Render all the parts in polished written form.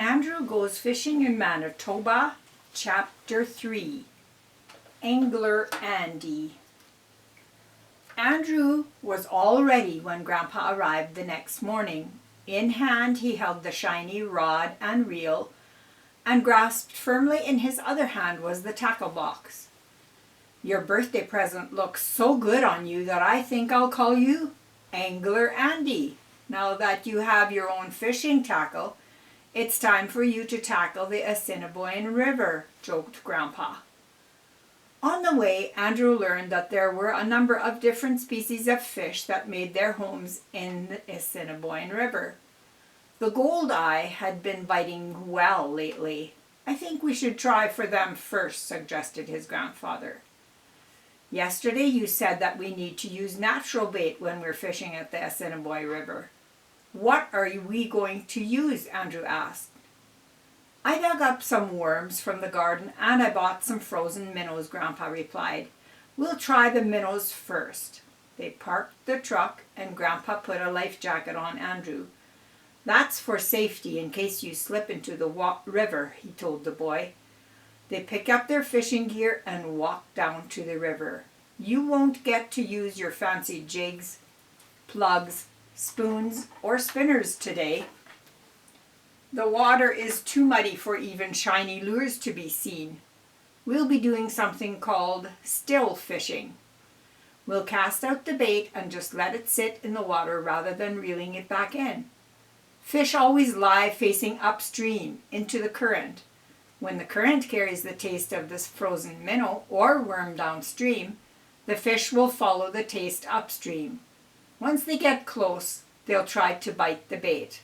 Andrew Goes Fishing in Manitoba, Chapter 3. Angler Andy. Andrew was all ready when Grandpa arrived the next morning. In hand he held the shiny rod and reel, and grasped firmly in his other hand was the tackle box. "Your birthday present looks so good on you that I think I'll call you Angler Andy. Now that you have your own fishing tackle, it's time for you to tackle the Assiniboine River," joked Grandpa. On the way, Andrew learned that there were a number of different species of fish that made their homes in the Assiniboine River. The goldeye had been biting well lately. "I think we should try for them first," suggested his grandfather. "Yesterday you said that we need to use natural bait when we're fishing at the Assiniboine River. What are we going to use?" Andrew asked. "I dug up some worms from the garden and I bought some frozen minnows," Grandpa replied. "We'll try the minnows first." They parked the truck and Grandpa put a life jacket on Andrew. "That's for safety in case you slip into the river," he told the boy. They picked up their fishing gear and walked down to the river. "You won't get to use your fancy jigs, plugs, spoons, or spinners today. The water is too muddy for even shiny lures to be seen. We'll be doing something called still fishing. We'll cast out the bait and just let it sit in the water rather than reeling it back in. Fish always lie facing upstream into the current. When the current carries the taste of this frozen minnow or worm downstream, the fish will follow the taste upstream. Once they get close, they'll try to bite the bait."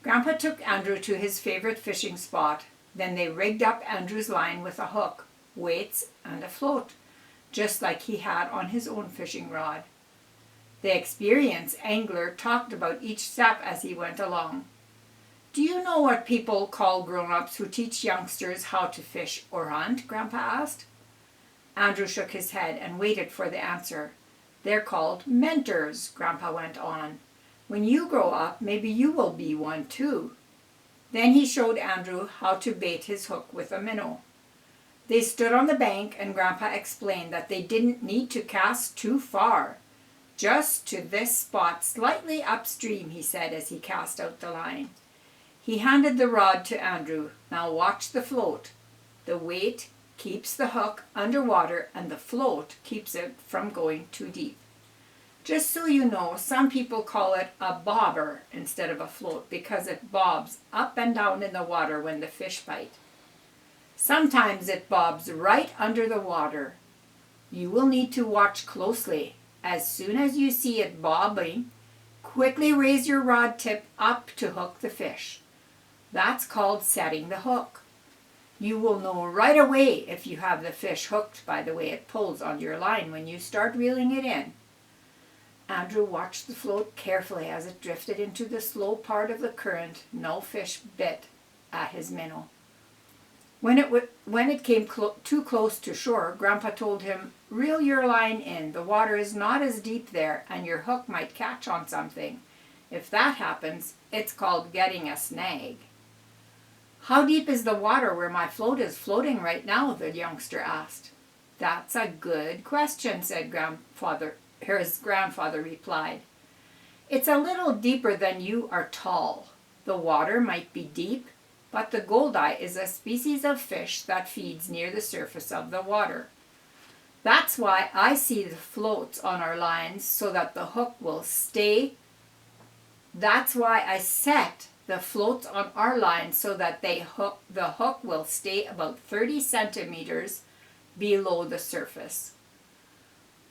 Grandpa took Andrew to his favorite fishing spot. Then they rigged up Andrew's line with a hook, weights, and a float, just like he had on his own fishing rod. The experienced angler talked about each step as he went along. "Do you know what people call grown-ups who teach youngsters how to fish or hunt?" Grandpa asked. Andrew shook his head and waited for the answer. "They're called mentors," Grandpa went on. "When you grow up, maybe you will be one too." Then he showed Andrew how to bait his hook with a minnow. They stood on the bank and Grandpa explained that they didn't need to cast too far. "Just to this spot slightly upstream," he said as he cast out the line. He handed the rod to Andrew. "Now watch the float. The weight keeps the hook underwater and the float keeps it from going too deep. Just so you know, some people call it a bobber instead of a float because it bobs up and down in the water when the fish bite. Sometimes it bobs right under the water. You will need to watch closely. As soon as you see it bobbing, quickly raise your rod tip up to hook the fish. That's called setting the hook. You will know right away if you have the fish hooked by the way it pulls on your line when you start reeling it in." Andrew watched the float carefully as it drifted into the slow part of the current. No fish bit at his minnow. When it came too close to shore, Grandpa told him, "Reel your line in. The water is not as deep there and your hook might catch on something. If that happens, it's called getting a snag." "How deep is the water where my float is floating right now?" the youngster asked. "That's a good question," said his grandfather replied. "It's a little deeper than you are tall. The water might be deep, but the goldeye is a species of fish that feeds near the surface of the water. That's why I see the floats on our lines so that the hook will stay. That's why I set the floats on our lines so that the hook will stay about 30 centimeters below the surface."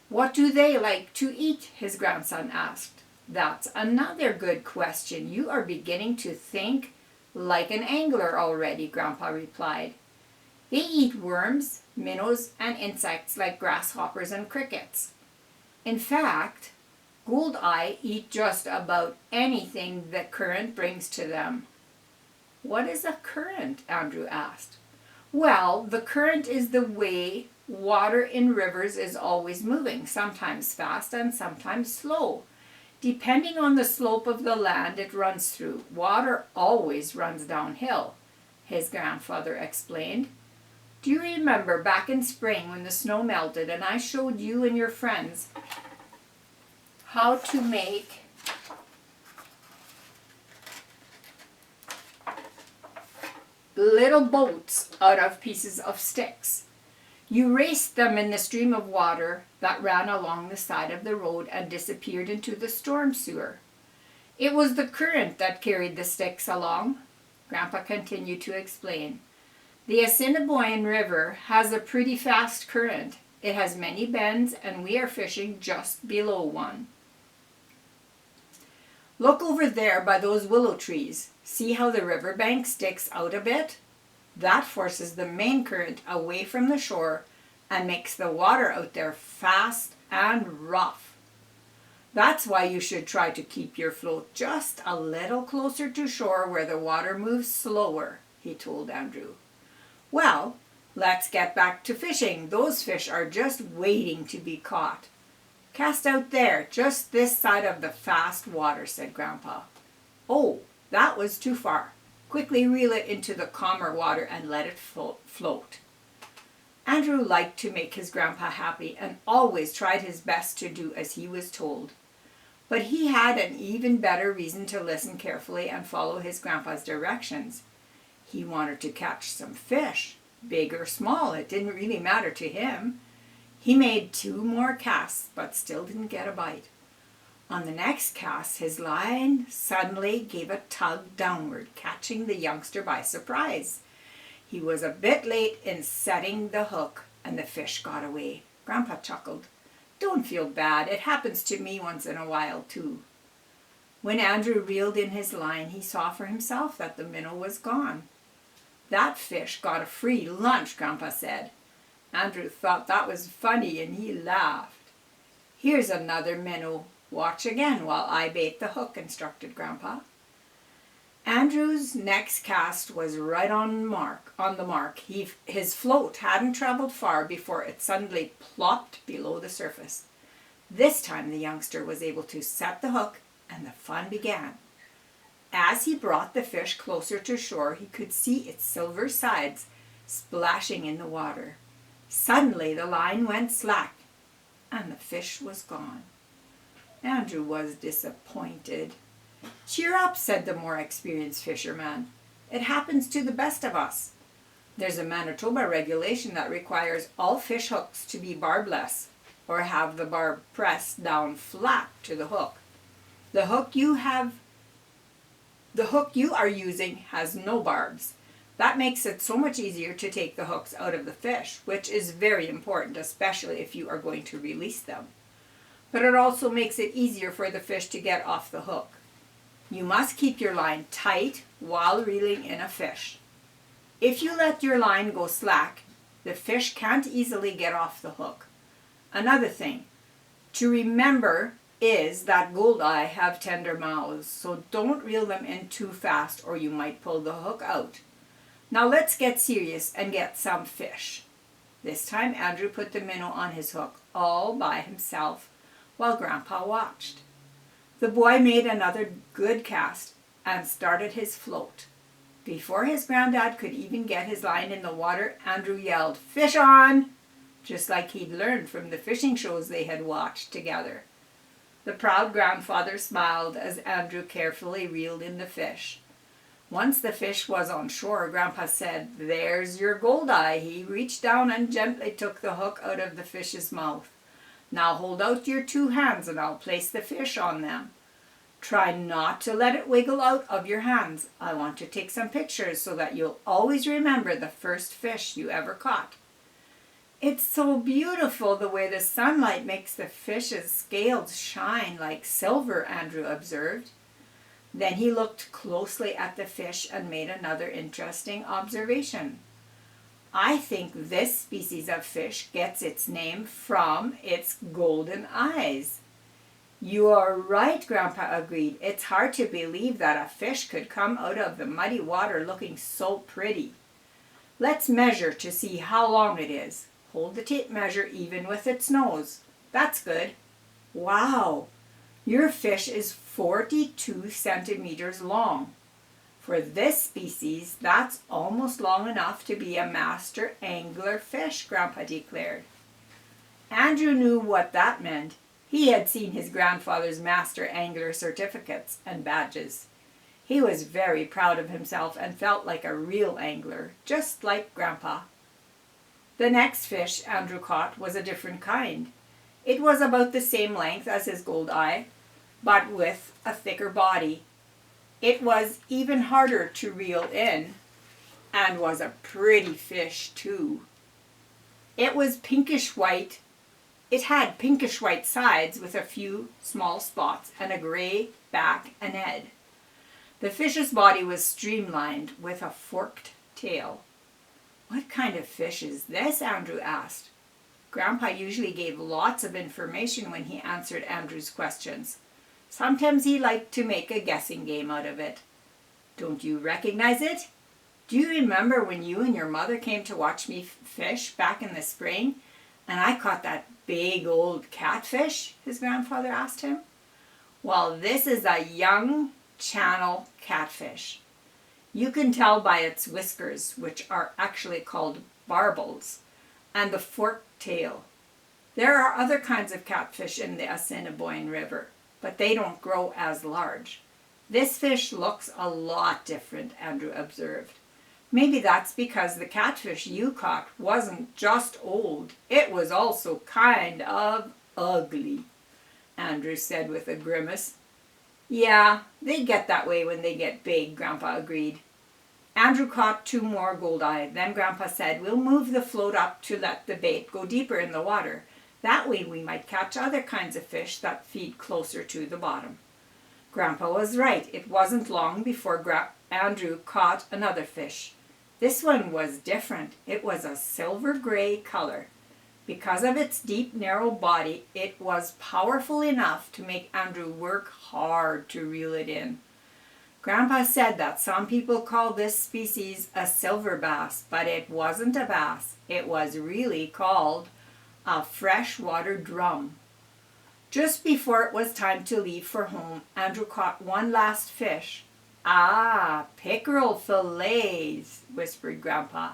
"What do they like to eat?" his grandson asked. "That's another good question. You are beginning to think like an angler already," Grandpa replied. "They eat worms, minnows, and insects like grasshoppers and crickets. In fact, goldeye eat just about anything the current brings to them." "What is a current?" Andrew asked. "Well, the current is the way water in rivers is always moving, sometimes fast and sometimes slow. Depending on the slope of the land it runs through, water always runs downhill, his grandfather explained. Do you remember back in spring when the snow melted and I showed you and your friends how to make little boats out of pieces of sticks? You raced them in the stream of water that ran along the side of the road and disappeared into the storm sewer. It was the current that carried the sticks along, Grandpa continued to explain. The Assiniboine River has a pretty fast current. It has many bends and we are fishing just below one. Look over there by those willow trees. See how the riverbank sticks out a bit? That forces the main current away from the shore and makes the water out there fast and rough. That's why you should try to keep your float just a little closer to shore where the water moves slower, he told Andrew. Well, let's get back to fishing. Those fish are just waiting to be caught. Cast out there, just this side of the fast water, said Grandpa. Oh, that was too far. Quickly reel it into the calmer water and let it float. Andrew liked to make his grandpa happy and always tried his best to do as he was told. But he had an even better reason to listen carefully and follow his grandpa's directions. He wanted to catch some fish, big or small, it didn't really matter to him. He made 2 more casts, but still didn't get a bite. On the next cast, his line suddenly gave a tug downward, catching the youngster by surprise. He was a bit late in setting the hook, and the fish got away. Grandpa chuckled. Don't feel bad, it happens to me once in a while too. When Andrew reeled in his line, he saw for himself that the minnow was gone. That fish got a free lunch, Grandpa said. Andrew thought that was funny and he laughed. Here's another minnow. Watch again while I bait the hook, instructed Grandpa. Andrew's next cast was right on the mark. His float hadn't traveled far before it suddenly plopped below the surface. This time the youngster was able to set the hook and the fun began. As he brought the fish closer to shore, he could see its silver sides splashing in the water. Suddenly the line went slack and the fish was gone. Andrew was disappointed. Cheer up, said the more experienced fisherman. It happens to the best of us. There's a Manitoba regulation that requires all fish hooks to be barbless or have the barb pressed down flat to the hook. The hook you are using has no barbs. That makes it so much easier to take the hooks out of the fish, which is very important, especially if you are going to release them. But it also makes it easier for the fish to get off the hook. You must keep your line tight while reeling in a fish. If you let your line go slack, the fish can't easily get off the hook. Another thing to remember is that goldeye have tender mouths, so don't reel them in too fast or you might pull the hook out. Now let's get serious and get some fish. This time Andrew put the minnow on his hook all by himself while Grandpa watched. The boy made another good cast and started his float. Before his granddad could even get his line in the water, Andrew yelled, "Fish on!" just like he'd learned from the fishing shows they had watched together. The proud grandfather smiled as Andrew carefully reeled in the fish. Once the fish was on shore, Grandpa said, "There's your goldeye." He reached down and gently took the hook out of the fish's mouth. Now hold out your 2 hands and I'll place the fish on them. Try not to let it wiggle out of your hands. I want to take some pictures so that you'll always remember the first fish you ever caught. It's so beautiful the way the sunlight makes the fish's scales shine like silver, Andrew observed. Then he looked closely at the fish and made another interesting observation. I think this species of fish gets its name from its golden eyes. You are right, Grandpa agreed. It's hard to believe that a fish could come out of the muddy water looking so pretty. Let's measure to see how long it is. Hold the tape measure even with its nose. That's good. Wow! Your fish is 42 centimeters long. For this species, that's almost long enough to be a master angler fish, Grandpa declared. Andrew knew what that meant. He had seen his grandfather's master angler certificates and badges. He was very proud of himself and felt like a real angler, just like Grandpa. The next fish Andrew caught was a different kind. It was about the same length as his goldeye, but with a thicker body. It was even harder to reel in and was a pretty fish too. It was pinkish white. It had pinkish white sides with a few small spots and a gray back and head. The fish's body was streamlined with a forked tail. "What kind of fish is this?" Andrew asked. Grandpa usually gave lots of information when he answered Andrew's questions. Sometimes he liked to make a guessing game out of it. "Don't you recognize it? Do you remember when you and your mother came to watch me fish back in the spring, and I caught that big old catfish?" his grandfather asked him. "Well, this is a young channel catfish. You can tell by its whiskers, which are actually called barbels, and the forked tail. There are other kinds of catfish in the Assiniboine River, but they don't grow as large. This fish looks a lot different," Andrew observed. "Maybe that's because the catfish you caught wasn't just old, it was also kind of ugly," Andrew said with a grimace. "Yeah, they get that way when they get big," Grandpa agreed. Andrew caught 2 more goldeye. Then Grandpa said, "We'll move the float up to let the bait go deeper in the water. That way we might catch other kinds of fish that feed closer to the bottom." Grandpa was right. It wasn't long before Andrew caught another fish. This one was different. It was a silver gray color. Because of its deep, narrow body, it was powerful enough to make Andrew work hard to reel it in. Grandpa said that some people call this species a silver bass, but it wasn't a bass. It was really called a freshwater drum. Just before it was time to leave for home, Andrew caught one last fish. "Ah, pickerel fillets," whispered Grandpa.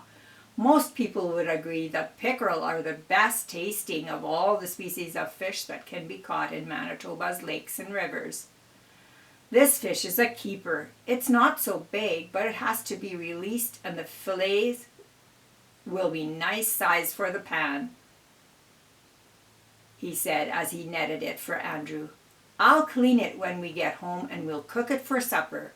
Most people would agree that pickerel are the best tasting of all the species of fish that can be caught in Manitoba's lakes and rivers. "This fish is a keeper. It's not so big, but it has to be released and the fillets will be nice size for the pan," he said as he netted it for Andrew. "I'll clean it when we get home and we'll cook it for supper."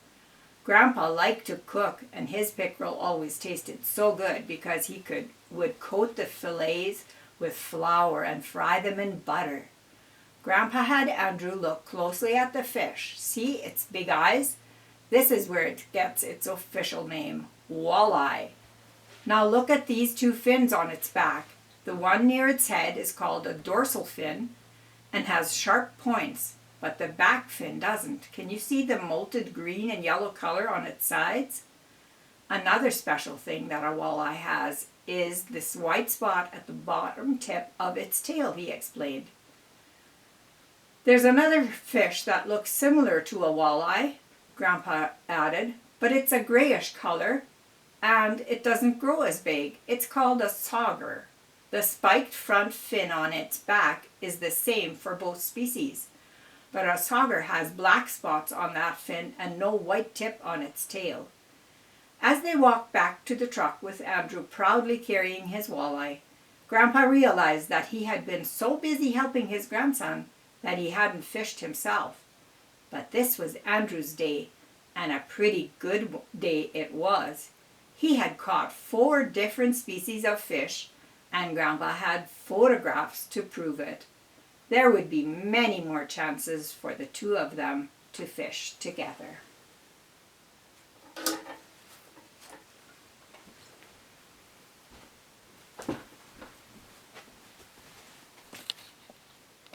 Grandpa liked to cook, and his pickerel always tasted so good because he would coat the fillets with flour and fry them in butter. Grandpa had Andrew look closely at the fish. See its big eyes? This is where it gets its official name, walleye. Now look at these 2 fins on its back. The one near its head is called a dorsal fin and has sharp points, but the back fin doesn't. Can you see the molted green and yellow color on its sides? Another special thing that a walleye has is this white spot at the bottom tip of its tail, he explained. "There's another fish that looks similar to a walleye," Grandpa added, "but it's a grayish color and it doesn't grow as big. It's called a sauger. The spiked front fin on its back is the same for both species, but a sauger has black spots on that fin and no white tip on its tail." As they walked back to the truck with Andrew proudly carrying his walleye, Grandpa realized that he had been so busy helping his grandson that he hadn't fished himself. But this was Andrew's day, and a pretty good day it was. He had caught 4 different species of fish, and Grandpa had photographs to prove it. There would be many more chances for the 2 of them to fish together.